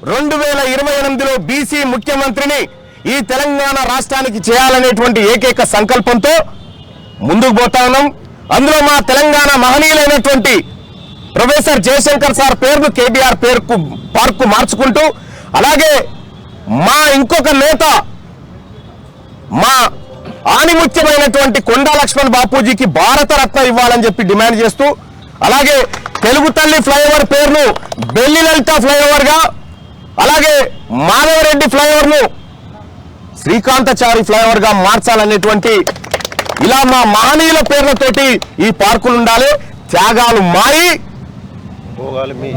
2028లో BC ముఖ్యమంత్రిని ఈ తెలంగాణ రాష్ట్రానికి చేయాలనేటువంటి ఏకైక సంకల్పంతో ముందుకు పోతా ఉన్నాం. అందులో మా తెలంగాణ మహనీయులైనటువంటి ప్రొఫెసర్ జయశంకర్ సార్ పేరును కేబీఆర్ పార్కు మార్చుకుంటూ, అలాగే మా ఇంకొక నేత మా ఆనిముత్యమైనటువంటి కొండా లక్ష్మణ్ బాపూజీకి భారతరత్న ఇవ్వాలని చెప్పి డిమాండ్ చేస్తూ, అలాగే తెలుగు తల్లి ఫ్లైఓవర్ పేరును బెల్లి లలిత ఫ్లైఓవర్ గా, అలాగే మాధవరెడ్డి ఫ్లైఓవర్ ను శ్రీకాంతచారి ఫ్లైఓవర్ గా మార్చాలనేటువంటి ఇలా మా మహనీయుల పేర్లతోటి ఈ పార్కులు ఉండాలి. త్యాగాలు మాయి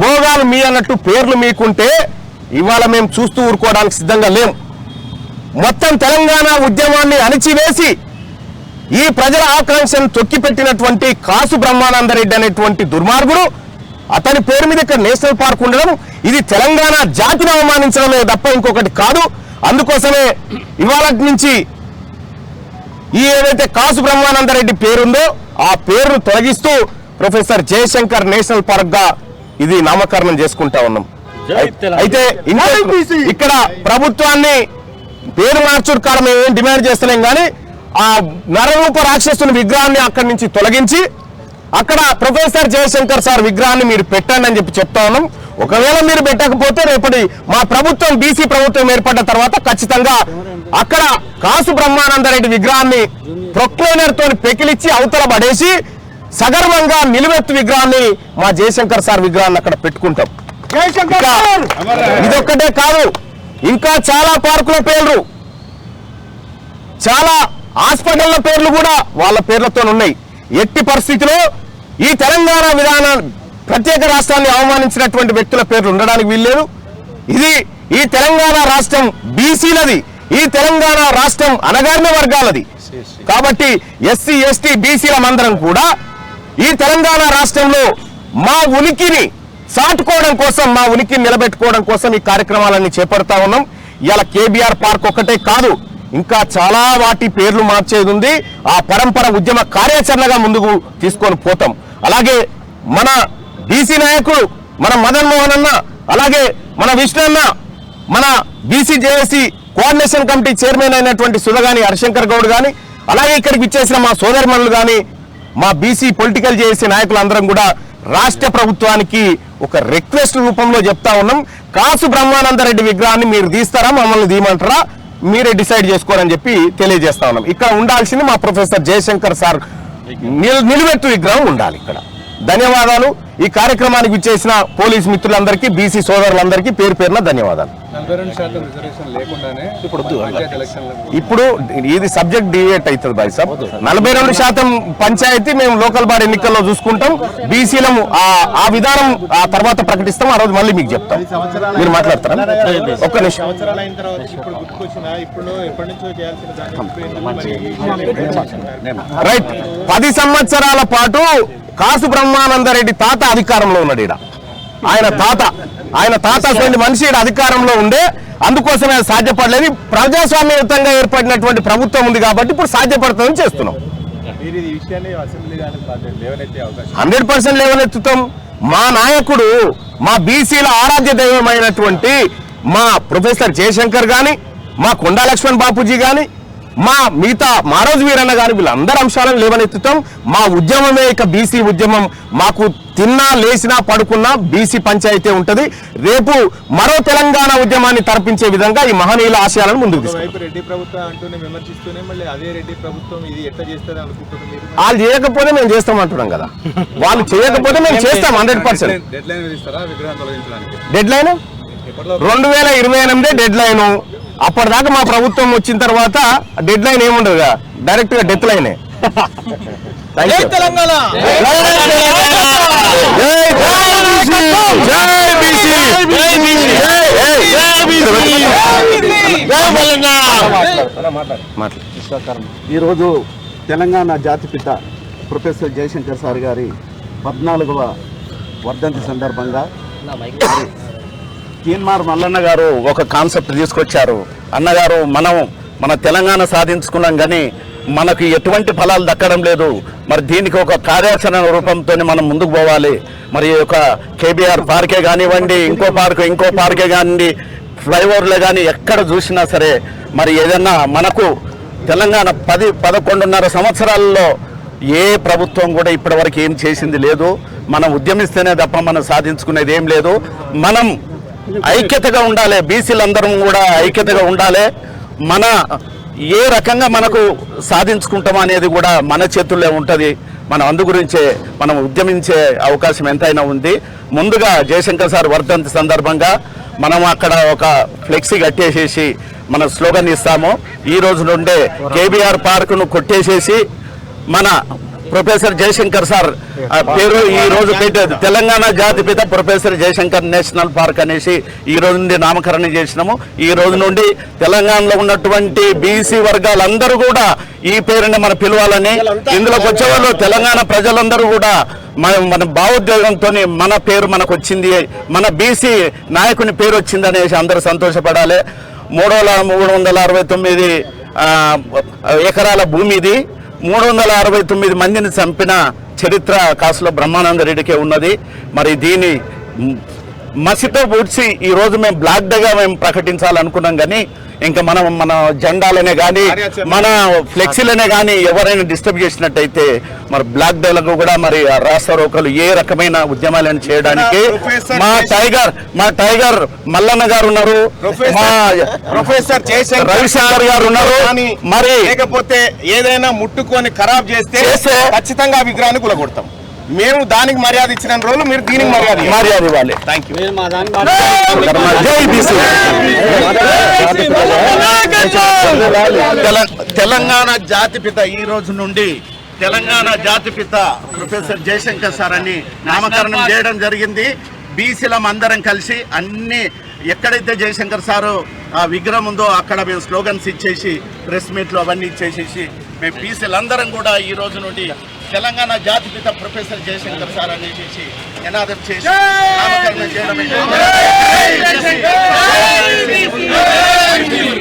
భోగాలు మీ అన్నట్టు పేర్లు మీకుంటే ఇవాళ మేము చూస్తూ ఊరుకోవడానికి సిద్ధంగా లేం. మొత్తం తెలంగాణ ఉద్యమాన్ని అణిచివేసి ఈ ప్రజల ఆకాంక్షను తొక్కిపెట్టినటువంటి కాసు బ్రహ్మానందరెడ్డి అనేటువంటి దుర్మార్గుడు, అతని పేరు మీద ఇక్కడ నేషనల్ పార్క్ ఉండడం ఇది తెలంగాణ జాతిని అవమానించడమే తప్ప ఇంకొకటి కాదు. అందుకోసమే ఇవాళ నుంచి ఈ ఏదైతే కాసు బ్రహ్మానందరెడ్డి పేరుందో ఆ పేరును తొలగిస్తూ ప్రొఫెసర్ జయశంకర్ నేషనల్ పార్క్ గా ఇది నామకరణం చేసుకుంటా ఉన్నాం. అయితే ఇక్కడ ప్రభుత్వాన్ని పేరు మార్చుడు కాడ మేము ఏం డిమాండ్ చేస్తలేం, కానీ ఆ నరరూప రాక్షసుని విగ్రహాన్ని అక్కడి నుంచి తొలగించి అక్కడ ప్రొఫెసర్ జయశంకర్ సార్ విగ్రహాన్ని మీరు పెట్టండి అని చెప్పి చెప్తా ఉన్నాం. ఒకవేళ మీరు పెట్టకపోతే రేపటి మా ప్రభుత్వం బీసీ ప్రభుత్వం ఏర్పడ్డ తర్వాత ఖచ్చితంగా అక్కడ కాసు బ్రహ్మానందరెడ్డి విగ్రహాన్ని ప్రొక్లైనర్ తోని పెకిలిచ్చి అవతల పడేసి సగర్వంగా నిలువెత్తు విగ్రహాన్ని మా జయశంకర్ సార్ విగ్రహాన్ని అక్కడ పెట్టుకుంటాం. ఇదొక్కటే కాదు, ఇంకా చాలా పార్కుల పేర్లు, చాలా హాస్పిటళ్ల పేర్లు కూడా వాళ్ళ పేర్లతో ఉన్నాయి. ఎట్టి పరిస్థితిలో ఈ తెలంగాణ విధానం ప్రత్యేక రాష్ట్రాన్ని అవమానించినటువంటి వ్యక్తుల పేర్లు ఉండడానికి వీల్లేదు. ఇది ఈ తెలంగాణ రాష్ట్రం బీసీలది, ఈ తెలంగాణ రాష్ట్రం అణగారిన వర్గాలది. కాబట్టి ఎస్సీ ఎస్టీ బీసీల మందరం కూడా ఈ తెలంగాణ రాష్ట్రంలో మా ఉనికిని చాటుకోవడం కోసం, మా ఉనికిని నిలబెట్టుకోవడం కోసం ఈ కార్యక్రమాలన్నీ చేపడతా ఉన్నాం. ఇలా కేబీఆర్ పార్క్ ఒక్కటే కాదు, ఇంకా చాలా వాటి పేర్లు మార్చేది ఉంది. ఆ పరంపర ఉద్యమ కార్యాచరణగా ముందుకు తీసుకొని పోతాం. అలాగే మన బీసీ నాయకుడు మన మదన్ మోహన్ అన్న, అలాగే మన విష్ణు అన్న, మన BC JAC coordination committee chairman అయినటువంటి సుధగాని హరిశంకర్ గౌడ్ కానీ, అలాగే ఇక్కడికి ఇచ్చేసిన మా సోదరిమణులు కానీ, మా బీసీ పొలిటికల్ జేఏసీ నాయకులందరం కూడా రాష్ట్ర ప్రభుత్వానికి ఒక రిక్వెస్ట్ రూపంలో చెప్తా ఉన్నాం. కాసు బ్రహ్మానందరెడ్డి విగ్రహాన్ని మీరు తీస్తారా, మమ్మల్ని తీయమంటారా, మీరే డిసైడ్ చేసుకోరని చెప్పి తెలియజేస్తా ఉన్నాం. ఇక్కడ ఉండాల్సింది మా ప్రొఫెసర్ జయశంకర్ సార్ నిలువెత్తు విగ్రహం ఉండాలి ఇక్కడ. ధన్యవాదాలు. ఈ కార్యక్రమానికి విచ్చేసిన పోలీస్ మిత్రులందరికీ, బీసీ సోదరులందరికీ పేరు పేరున ధన్యవాదాలు. ఇప్పుడు ఇది సబ్జెక్ట్ డివేట్ అవుతుంది బాయ్ సాబ్. 42% పంచాయతీ మేము లోకల్ బాడీ ఎన్నికల్లో చూసుకుంటాం. బీసీలం ఆ విధానం ఆ తర్వాత ప్రకటిస్తాం. ఆ రోజు మళ్ళీ మీకు చెప్తాం. మీరు మాట్లాడతారా? ఒక్క నిమిషం. రైట్. 10 సంవత్సరాల పాటు కాసు బ్రహ్మానందరెడ్డి తాత అధికారంలో ఉన్నాడు. ఆయన తాత మనిషి అధికారంలో ఉండే, అందుకోసమే సాధ్యపడలేదు. ప్రజాస్వామ్యయుతంగా ఏర్పడినటువంటి ప్రభుత్వం ఉంది కాబట్టి ఇప్పుడు సాధ్యపడుతుందని చేస్తున్నాం. 100% లేవనెత్తుతాం. మా నాయకుడు, మా బీసీల ఆరాధ్య దైవమైనటువంటి మా ప్రొఫెసర్ జయశంకర్ గాని, మా కొండా లక్ష్మణ్ బాపూజీ గాని, మా మిగతా మారోజు వీరన్న గారి వీళ్ళందరి అంశాలను లేవనెత్తుతాం. మా ఉద్యమమే ఇక బీసీ ఉద్యమం. మాకు తిన్నా లేచినా పడుకున్నా బీసీ పంచాయతీ ఉంటుంది. రేపు మరో తెలంగాణ ఉద్యమాన్ని తరపించే విధంగా ఈ మహనీయుల ఆశయాలను ముందుకు తీసుకుంటాం. వాళ్ళు చేయకపోతే మేము చేస్తాం అంటున్నాం కదా. వాళ్ళు చేయకపోతే మేము చేస్తాం 100%. Dead line 2028 dead line. అప్పటిదాకా మా ప్రభుత్వం వచ్చిన తర్వాత డెడ్ లైన్ ఏముండదు, డైరెక్ట్ గా డెత్ లైనే. ఈరోజు తెలంగాణ జాతిపిత ప్రొఫెసర్ జయశంకర్ సార్ గారి 14వ వర్ధంతి సందర్భంగా తీన్మార్ మల్లన్న గారు ఒక కాన్సెప్ట్ తీసుకొచ్చారు. అన్నగారు మన తెలంగాణ సాధించుకున్నాం, కానీ మనకు ఎటువంటి ఫలాలు దక్కడం లేదు. మరి దీనికి ఒక కార్యాచరణ రూపంతో మనం ముందుకు పోవాలి. మరి ఒక కేబీఆర్ పార్కే కానివ్వండి, ఇంకో పార్కే కానివ్వండి, ఫ్లైఓవర్లే కానీ ఎక్కడ చూసినా సరే మరి ఏదన్నా మనకు తెలంగాణ 11.5 సంవత్సరాల్లో ఏ ప్రభుత్వం కూడా ఇప్పటివరకు ఏం చేసింది లేదు. మనం ఉద్యమిస్తేనే తప్ప మనం సాధించుకునేది ఏం లేదు. మనం ఐక్యతగా ఉండాలి, బీసీలందరం కూడా ఐక్యతగా ఉండాలి. మన ఏ రకంగా మనకు సాధించుకుంటాం అనేది కూడా మన చేతుల్లో ఉంటుంది. మనం అందు గురించే మనం ఉద్యమించే అవకాశం ఎంతైనా ఉంది. ముందుగా జయశంకర్ సార్ వర్ధంతి సందర్భంగా మనం అక్కడ ఒక ఫ్లెక్సీ కట్టేసేసి మన స్లోగన్ ఇస్తాము. ఈ రోజు నుండే కేబీఆర్ పార్కును కొట్టేసేసి మన ప్రొఫెసర్ జయశంకర్ సార్ పేరు ఈ రోజు పెట్టేది తెలంగాణ జాతిపిత ప్రొఫెసర్ జయశంకర్ నేషనల్ పార్క్ అనేసి ఈ రోజు నుండి నామకరణం చేసినాము. ఈ రోజు నుండి తెలంగాణలో ఉన్నటువంటి బీసీ వర్గాలందరూ కూడా ఈ పేరుని మనం పిలవాలని, ఇందులోకి వచ్చేవాళ్ళు తెలంగాణ ప్రజలందరూ కూడా మన భావోద్వేగంతో మన పేరు మనకు వచ్చింది, మన బీసీ నాయకుని పేరు వచ్చింది అనేసి అందరూ సంతోషపడాలి. 369 ఎకరాల భూమి ఇది. 369 మందిని చంపిన చరిత్ర కాసులో బ్రహ్మానంద రెడ్డికే ఉన్నది. మరి దీన్ని మసితో పూడ్చి ఈరోజు మేము బ్లాక్ డేగా మేము ప్రకటించాలనుకున్నాం. కానీ ఇంకా మన జెండాలనే కానీ మన ఫ్లెక్సీలనే కానీ ఎవరైనా డిస్టర్బ్ చేసినట్టయితే మరి బ్లాక్ డేలకు కూడా మరి రాష్ట్ర రోకలు ఏ రకమైన ఉద్యమాలను చేయడానికి మా టైగర్ మల్లన్న గారు ఉన్నారు, మా ప్రొఫెసర్ జయశంకర్ రవిశంకర్ గారు ఉన్నారు. మరి లేకపోతే ఏదైనా ముట్టుకొని ఖరాబ్ చేస్తే ఖచ్చితంగా ఆ విగ్రహాన్ని కూలగొడతాం. మేము దానికి మర్యాద ఇచ్చిన రోజులు మీరు దీనికి మర్యాద ఇవ్వాలి. Thank you. తెలంగాణ జాతిపిత ఈ రోజు నుండి తెలంగాణ జాతిపిత ప్రొఫెసర్ జయశంకర్ సార్ అని నామకరణం చేయడం జరిగింది. బీసీలం అందరం కలిసి అన్ని ఎక్కడైతే జయశంకర్ సారు ఆ విగ్రహం ఉందో అక్కడ మేము స్లోగన్స్ ఇచ్చేసి ప్రెస్ మీట్లు అవన్నీ ఇచ్చేసేసి మేము బీసీలందరం కూడా ఈ రోజు నుండి తెలంగాణ జాతిపిత ప్రొఫెసర్ జయశంకర్ సార్ అనేసి నినాదం చేసి నామకరణం చేయడం